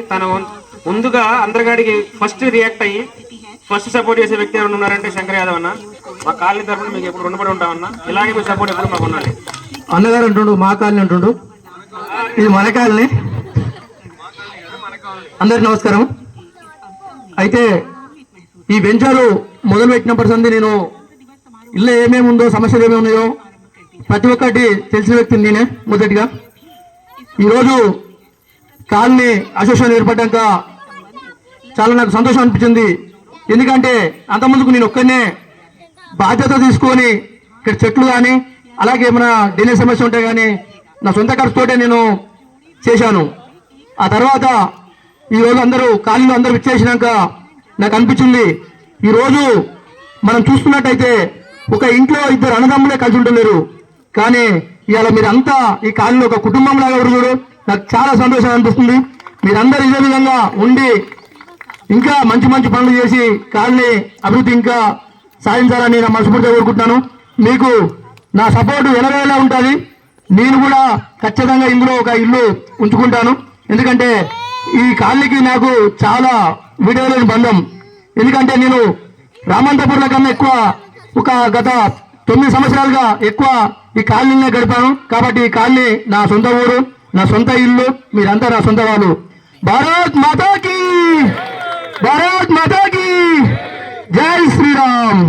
తన ముందుగా అందరిగాడికి first react అయ్యి ఫస్ట్ సపోర్ట్ చేసే వ్యక్తి ఎవరు ఉన్నారంటే శంకర్ యాదవ్ అన్న. మా కాలనీ తరఫున మీకు ఎప్పుడు రుణపడి ఉంటామన్నా. ఇలాగే మీ సపోర్ట్ ఎప్పుడు మాకు ఉండాలి. అన్నగారు అంటుండు మా కాలనీ అంటుండు, ఇది మన కాలనీ. అందరికి నమస్కారం. అయితే ఈ వెంచరు మొదలు పెట్టినప్పటి సంది నేను ఇల్లు ఏమేమి ఉందో, సమస్యలు ఏమేమి ఉన్నాయో ప్రతి ఒక్కటి తెలిసిన వ్యక్తిని నేనే. మొదటిగా ఈరోజు కాలనీ అసోసియేషన్ ఏర్పడ్డాక చాలా నాకు సంతోషం అనిపించింది. ఎందుకంటే అంతకుముందుకు నేను ఒక్కనే బాధ్యత తీసుకొని ఇక్కడ చెట్లు కానీ అలాగే ఏమైనా డ్రైనేజ్ సమస్య ఉంటే కానీ నా సొంత ఖర్చుతోటే నేను చేశాను. ఆ తర్వాత ఈరోజు అందరూ కాలనీలో అందరూ ఇచ్చేసినాక నాకు అనిపించింది, ఈరోజు మనం చూస్తున్నట్టయితే ఒక ఇంట్లో ఇద్దరు అన్నదమ్ములే కలిసి ఉండలేరు, కానీ ఇవాళ మీరంతా ఈ కాలనీలో ఒక కుటుంబం లాగా ఉన్నారు. నాకు చాలా సంతోషం అనిపిస్తుంది. మీరందరూ ఇదే విధంగా ఉండి ఇంకా మంచి మంచి పనులు చేసి కాలనీ అభివృద్ధి ఇంకా సాధించాలని నా మనస్ఫూర్తిగా కోరుకుంటున్నాను. మీకు నా సపోర్టు ఎలాగైనా ఉంటుంది. నేను కూడా ఖచ్చితంగా ఇందులో ఒక ఇల్లు ఉంచుకుంటాను. ఎందుకంటే ఈ కాలనీకి నాకు చాలా విడవలేని బంధం. ఎందుకంటే నేను రామంతపూర్ల కన్నా ఎక్కువ ఒక గత 9 సంవత్సరాలుగా ఎక్కువ ఈ కాలనీనే గడిపాను. కాబట్టి ఈ కాలనీ నా సొంత ఊరు, నా సొంత ఇల్లు, మీరంతా నా సొంత వాళ్ళు. భారత్ మాతాకి, భారత్ మాతాకి జై శ్రీరామ్.